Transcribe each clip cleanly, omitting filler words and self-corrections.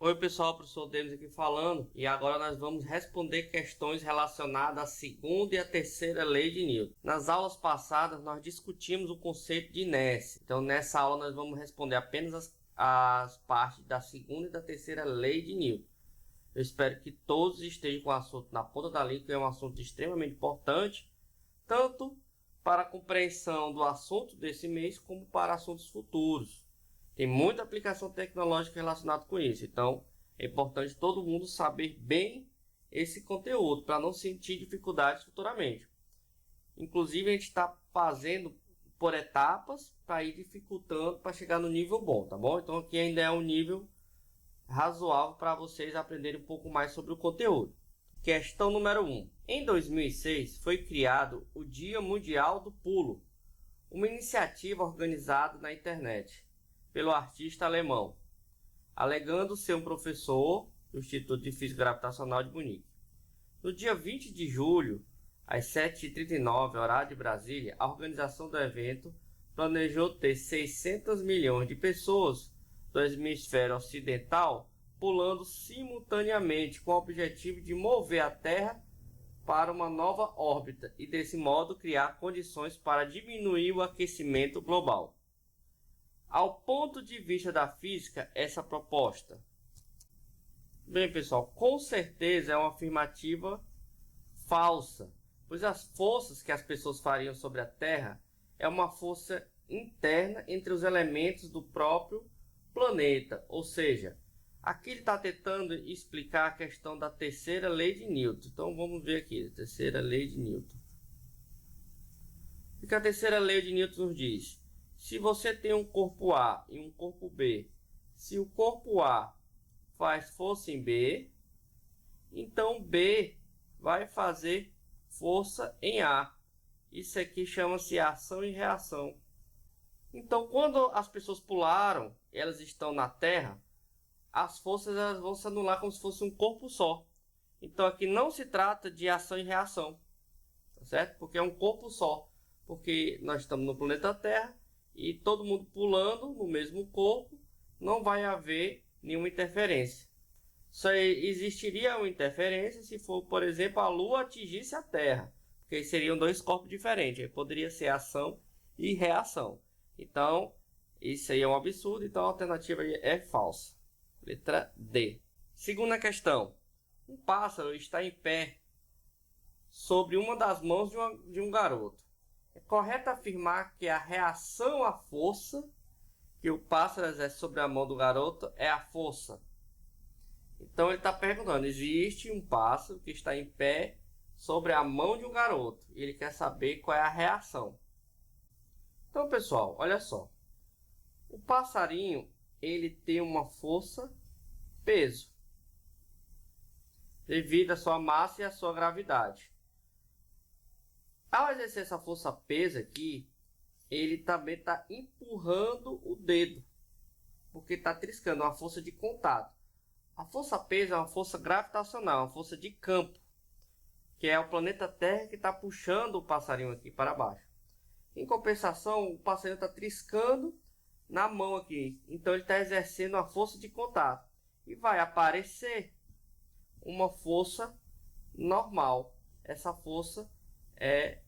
Oi pessoal, professor Denis aqui falando, e agora nós vamos responder questões relacionadas à segunda e à terceira lei de Newton. Nas aulas passadas nós discutimos o conceito de inércia, então nessa aula nós vamos responder apenas as partes da segunda e da terceira lei de Newton. Eu espero que todos estejam com o assunto na ponta da língua, que é um assunto extremamente importante, tanto para a compreensão do assunto desse mês, como para assuntos futuros. Tem muita aplicação tecnológica relacionada com isso, então é importante todo mundo saber bem esse conteúdo, para não sentir dificuldades futuramente. Inclusive a gente está fazendo por etapas, para ir dificultando, para chegar no nível bom, tá bom? Então aqui ainda é um nível razoável para vocês aprenderem um pouco mais sobre o conteúdo. Questão número 1. Em 2006 foi criado o Dia Mundial do Pulo, uma iniciativa organizada na internet pelo artista alemão, alegando ser um professor do Instituto de Física Gravitacional de Munique. No dia 20 de julho, às 7h39, horário de Brasília, a organização do evento planejou ter 600 milhões de pessoas do hemisfério ocidental pulando simultaneamente, com o objetivo de mover a Terra para uma nova órbita e, desse modo, criar condições para diminuir o aquecimento global. Ao ponto de vista da física, essa proposta, bem pessoal, com certeza é uma afirmativa falsa, pois as forças que as pessoas fariam sobre a Terra é uma força interna entre os elementos do próprio planeta, ou seja, aqui ele está tentando explicar a questão da terceira lei de Newton. Então vamos ver aqui, a terceira lei de Newton. O que a terceira lei de Newton nos diz? Se você tem um corpo A e um corpo B, se o corpo A faz força em B, então B vai fazer força em A. Isso aqui chama-se ação e reação. Então, quando as pessoas pularam, elas estão na Terra, as forças elas vão se anular como se fosse um corpo só. Então, aqui não se trata de ação e reação, tá certo? Porque é um corpo só. Porque nós estamos no planeta Terra e todo mundo pulando no mesmo corpo, não vai haver nenhuma interferência. Só existiria uma interferência se for, por exemplo, a Lua atingisse a Terra, porque seriam dois corpos diferentes. Aí poderia ser ação e reação. Então, isso aí é um absurdo, então a alternativa é falsa. Letra D. Segunda questão. Um pássaro está em pé sobre uma das mãos de um garoto. É correto afirmar que a reação à força que o pássaro exerce sobre a mão do garoto é a força. Então ele está perguntando, existe um pássaro que está em pé sobre a mão de um garoto. E ele quer saber qual é a reação. Então pessoal, olha só. O passarinho, ele tem uma força, peso, devido à sua massa e à sua gravidade. Ao exercer essa força peso aqui, ele também está empurrando o dedo, porque está triscando, uma força de contato. A força peso é uma força gravitacional, uma força de campo, que é o planeta Terra que está puxando o passarinho aqui para baixo. Em compensação, o passarinho está triscando na mão aqui, então ele está exercendo uma força de contato. E vai aparecer uma força normal. Essa força é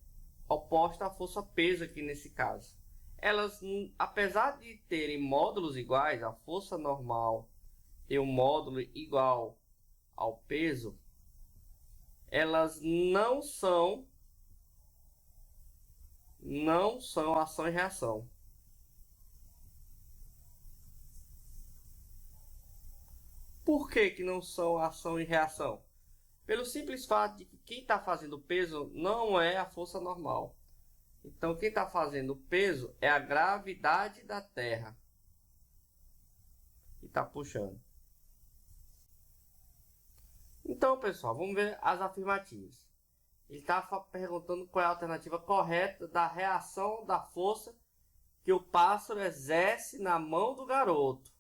oposta à força peso aqui nesse caso. Elas, apesar de terem módulos iguais, a força normal tem um módulo igual ao peso, elas não são ação e reação. Por que não são ação e reação? Pelo simples fato de que quem está fazendo o peso não é a força normal. Então, quem está fazendo o peso é a gravidade da Terra. E está puxando. Então, pessoal, vamos ver as afirmativas. Ele está perguntando qual é a alternativa correta da reação da força que o pássaro exerce na mão do garoto.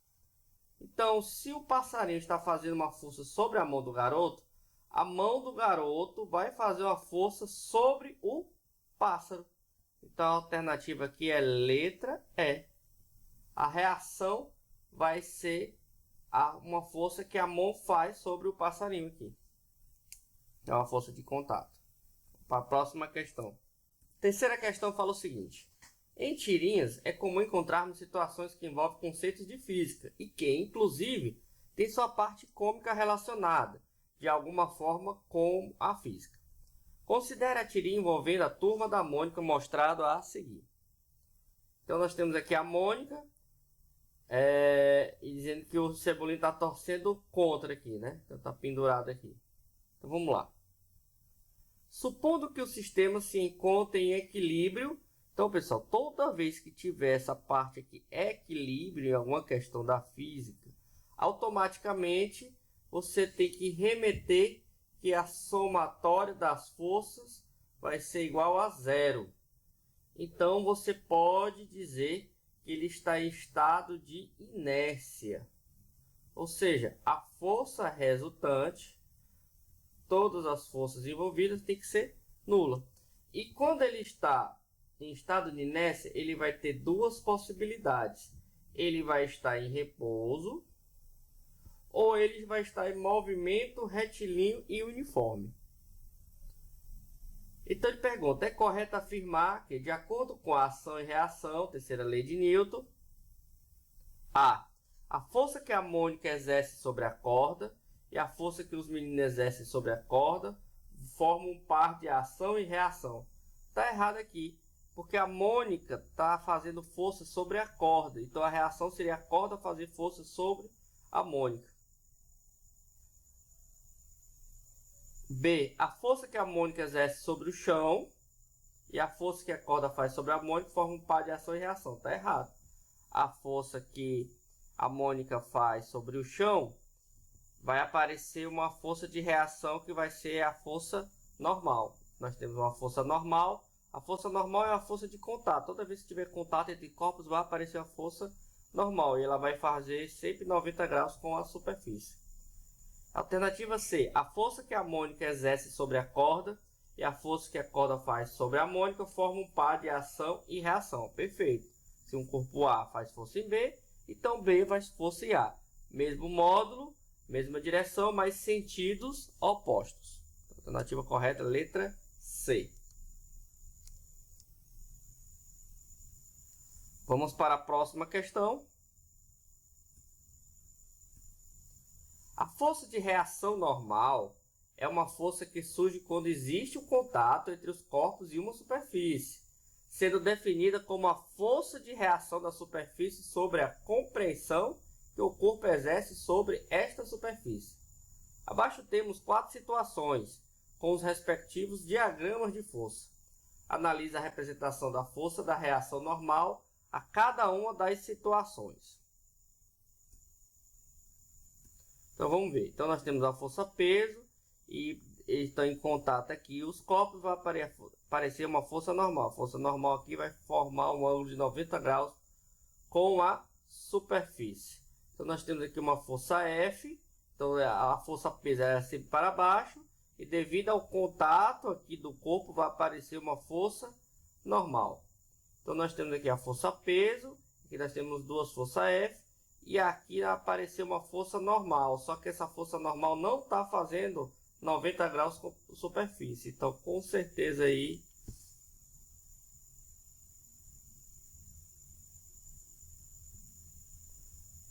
Então, se o passarinho está fazendo uma força sobre a mão do garoto, a mão do garoto vai fazer uma força sobre o pássaro. Então, a alternativa aqui é letra E. A reação vai ser uma força que a mão faz sobre o passarinho aqui. É uma força de contato. Para a próxima questão. Terceira questão fala o seguinte. Em tirinhas, é comum encontrarmos situações que envolvem conceitos de física e que, inclusive, tem sua parte cômica relacionada, de alguma forma, com a física. Considere a tirinha envolvendo a turma da Mônica mostrado a seguir. Então, nós temos aqui a Mônica, e dizendo que o Cebolinha está torcendo contra aqui, né? Então, está pendurado aqui. Então, vamos lá. Supondo que o sistema se encontre em equilíbrio. Então, pessoal, toda vez que tiver essa parte aqui, equilíbrio, em alguma questão da física, automaticamente você tem que remeter que a somatória das forças vai ser igual a zero. Então, você pode dizer que ele está em estado de inércia. Ou seja, a força resultante, todas as forças envolvidas, tem que ser nula. E quando ele está em estado de inércia, ele vai ter duas possibilidades. Ele vai estar em repouso ou ele vai estar em movimento retilíneo e uniforme. Então ele pergunta, é correto afirmar que, de acordo com a ação e reação, terceira lei de Newton, a força que a Mônica exerce sobre a corda e a força que os meninos exercem sobre a corda formam um par de ação e reação. Está errado aqui, porque a Mônica está fazendo força sobre a corda. Então a reação seria a corda fazer força sobre a Mônica. B. A força que a Mônica exerce sobre o chão e a força que a corda faz sobre a Mônica formam um par de ação e reação. Está errado. A força que a Mônica faz sobre o chão vai aparecer uma força de reação que vai ser a força normal. Nós temos uma força normal. A força normal é a força de contato. Toda vez que tiver contato entre corpos vai aparecer a força normal. E ela vai fazer sempre 90 graus com a superfície. Alternativa C. A força que a Mônica exerce sobre a corda e a força que a corda faz sobre a Mônica formam um par de ação e reação. Perfeito. Se um corpo A faz força em B, então B faz força em A. Mesmo módulo, mesma direção, mas sentidos opostos. Alternativa correta, letra C. Vamos para a próxima questão. A força de reação normal é uma força que surge quando existe um contato entre os corpos e uma superfície, sendo definida como a força de reação da superfície sobre a compreensão que o corpo exerce sobre esta superfície. Abaixo temos 4 situações, com os respectivos diagramas de força. Analise a representação da força da reação normal a cada uma das situações. Então vamos ver. Então nós temos a força peso e estão em contato aqui os corpos, vai aparecer uma força normal. A força normal aqui vai formar um ângulo de 90 graus com a superfície. Então nós temos aqui uma força F, então a força peso é sempre para baixo e devido ao contato aqui do corpo vai aparecer uma força normal. Então nós temos aqui a força peso, aqui nós temos duas forças F. E aqui apareceu uma força normal, só que essa força normal não está fazendo 90 graus com superfície. Então, com certeza aí,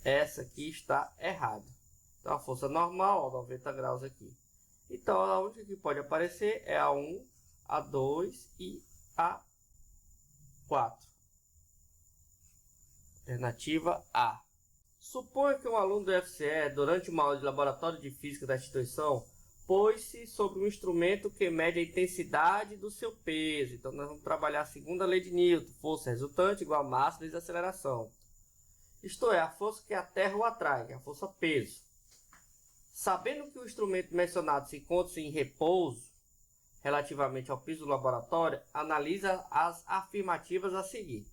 essa aqui está errada. Então, a força normal, 90 graus aqui. Então, a única que pode aparecer é a 1, a 2 e a 4. Alternativa A. Suponha que um aluno do FCE, durante uma aula de laboratório de física da instituição, pôs-se sobre um instrumento que mede a intensidade do seu peso. Então, nós vamos trabalhar a segunda lei de Newton. Força resultante igual a massa vezes aceleração. Isto é, a força que a Terra o atrai, a força peso. Sabendo que o instrumento mencionado se encontra em repouso, relativamente ao piso do laboratório, analisa as afirmativas a seguir.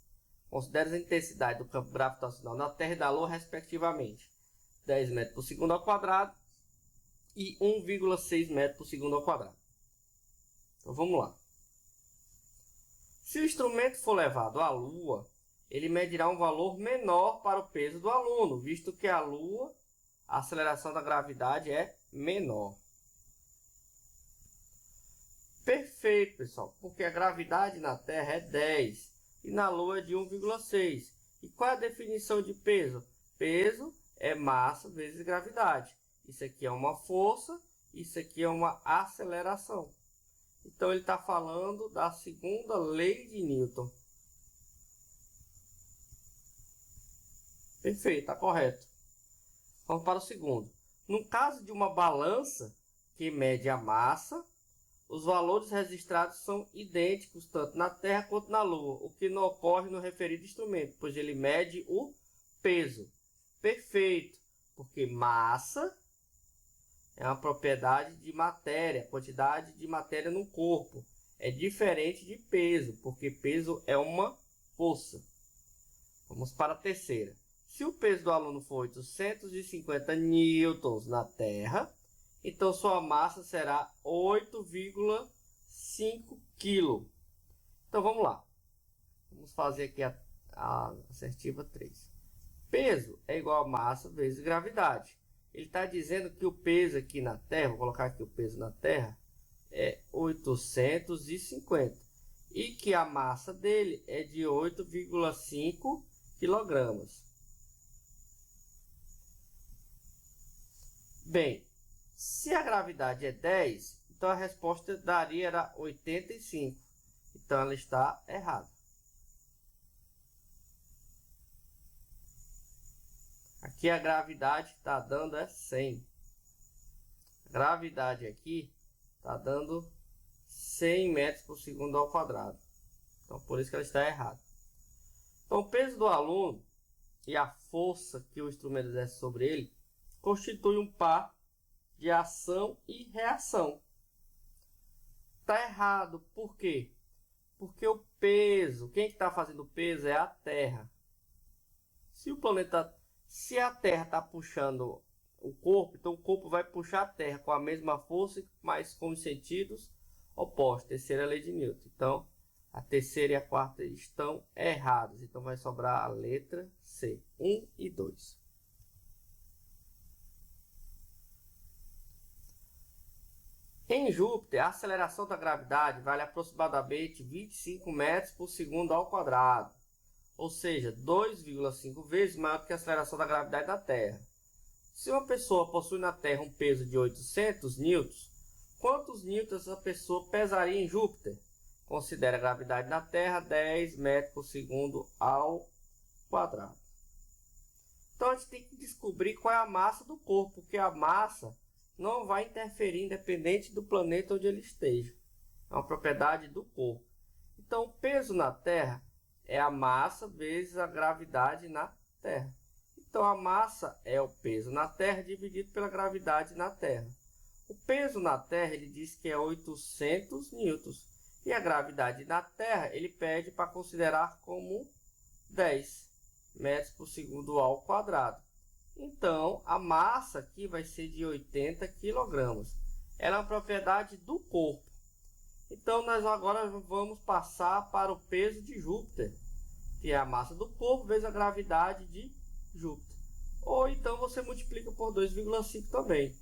Considere a intensidade do campo gravitacional na Terra e da Lua, respectivamente, 10 metros por segundo ao quadrado e 1,6 metros por segundo ao quadrado. Então, vamos lá. Se o instrumento for levado à Lua, ele medirá um valor menor para o peso do aluno, visto que a Lua a aceleração da gravidade é menor. Perfeito, pessoal, porque a gravidade na Terra é 10 e na Lua é de 1,6. E qual é a definição de peso? Peso é massa vezes gravidade. Isso aqui é uma força, isso aqui é uma aceleração. Então, ele está falando da segunda lei de Newton. Perfeito, está correto. Vamos para o segundo. No caso de uma balança que mede a massa, os valores registrados são idênticos tanto na Terra quanto na Lua, o que não ocorre no referido instrumento, pois ele mede o peso. Perfeito, porque massa é uma propriedade de matéria, quantidade de matéria no corpo. É diferente de peso, porque peso é uma força. Vamos para a terceira. Se o peso do aluno for 850 newtons na Terra, então sua massa será 8,5 kg. Então vamos lá. Vamos fazer aqui a assertiva 3. Peso é igual a massa vezes gravidade. Ele está dizendo que o peso aqui na Terra, vou colocar aqui o peso na Terra, é 850. E que a massa dele é de 8,5 kg. Bem, se a gravidade é 10, então a resposta daria era 85. Então ela está errada. Aqui a gravidade está dando é 100. A gravidade aqui está dando 100 metros por segundo ao quadrado. Então por isso que ela está errada. Então o peso do aluno e a força que o instrumento exerce sobre ele constitui um par de ação e reação. Está errado. Por quê? Porque o peso, quem está fazendo o peso é a Terra. Se a Terra está puxando o corpo, então o corpo vai puxar a Terra com a mesma força, mas com os sentidos opostos. Terceira lei de Newton. Então, a terceira e a quarta estão erradas. Então, vai sobrar a letra C, 1 e 2. Em Júpiter, a aceleração da gravidade vale aproximadamente 25 metros por segundo ao quadrado, ou seja, 2,5 vezes maior que a aceleração da gravidade da Terra. Se uma pessoa possui na Terra um peso de 800 newtons, quantos newtons essa pessoa pesaria em Júpiter? Considere a gravidade na Terra 10 metros por segundo ao quadrado. Então, a gente tem que descobrir qual é a massa do corpo, porque a massa não vai interferir independente do planeta onde ele esteja. É uma propriedade do corpo. Então, o peso na Terra é a massa vezes a gravidade na Terra. Então, a massa é o peso na Terra dividido pela gravidade na Terra. O peso na Terra, ele diz que é 800 newtons. E a gravidade na Terra, ele pede para considerar como 10 metros por segundo ao quadrado. Então, a massa aqui vai ser de 80 kg. Ela é uma propriedade do corpo. Então, nós agora vamos passar para o peso de Júpiter, que é a massa do corpo vezes a gravidade de Júpiter. Ou então, você multiplica por 2,5 também.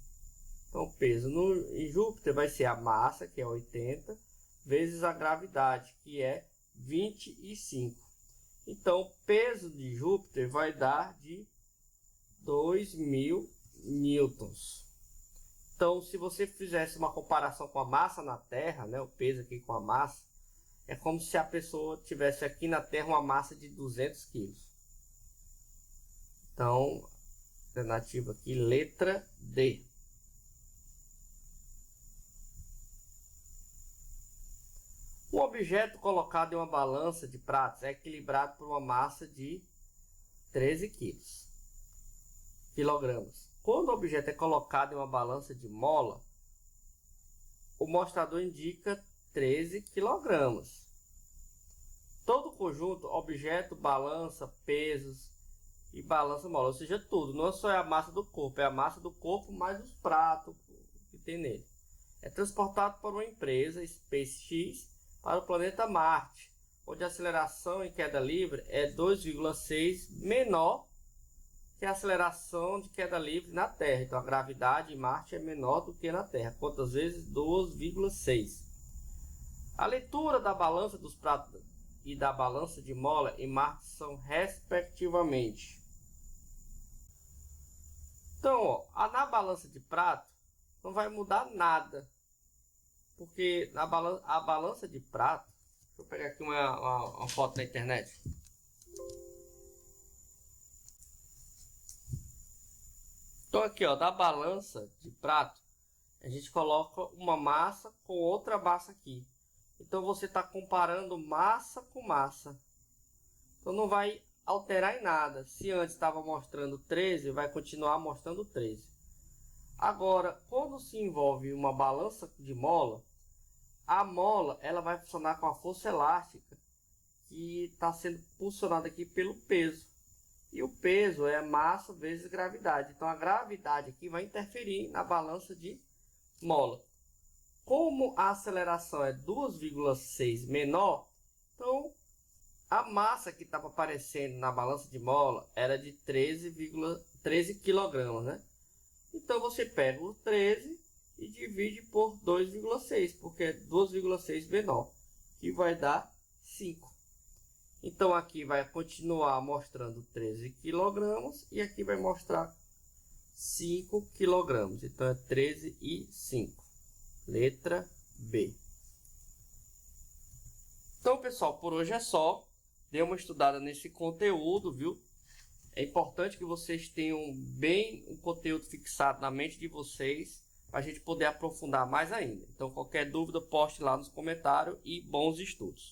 Então, o peso em Júpiter vai ser a massa, que é 80, vezes a gravidade, que é 25. Então, o peso de Júpiter vai dar de 2.000 newtons. Então, se você fizesse uma comparação com a massa na Terra, né, o peso aqui com a massa, é como se a pessoa tivesse aqui na Terra uma massa de 200 kg. Então, alternativa aqui, letra D. Um objeto colocado em uma balança de pratos é equilibrado por uma massa de 13 kg. Quando o objeto é colocado em uma balança de mola, o mostrador indica 13 kg. Todo o conjunto, objeto, balança, pesos e balança mola, ou seja, tudo, não só é a massa do corpo, é a massa do corpo mais os pratos que tem nele. É transportado por uma empresa, SpaceX, para o planeta Marte, onde a aceleração em queda livre é 2,6 menor que é a aceleração de queda livre na Terra. Então a gravidade em Marte é menor do que na Terra. Quantas vezes? 2,6. A leitura da balança dos pratos e da balança de mola em Marte são respectivamente. Então, ó, na balança de prato não vai mudar nada, porque a balança de prato, deixa eu pegar aqui uma foto da internet. Então aqui, ó, da balança de prato, a gente coloca uma massa com outra massa aqui. Então você está comparando massa com massa. Então não vai alterar em nada. Se antes estava mostrando 13, vai continuar mostrando 13. Agora, quando se envolve uma balança de mola, a mola ela vai funcionar com a força elástica que está sendo impulsionada aqui pelo peso. E o peso é massa vezes gravidade. Então a gravidade aqui vai interferir na balança de mola. Como a aceleração é 2,6 menor, então a massa que estava aparecendo na balança de mola era de 13 kg, né? Então você pega o 13 e divide por 2,6, porque é 2,6 menor, que vai dar 5. Então aqui vai continuar mostrando 13 kg e aqui vai mostrar 5 kg. Então é 13 e 5. Letra B. Então, pessoal, por hoje é só. Dê uma estudada nesse conteúdo, viu? É importante que vocês tenham bem o conteúdo fixado na mente de vocês, para a gente poder aprofundar mais ainda. Então, qualquer dúvida, poste lá nos comentários e bons estudos.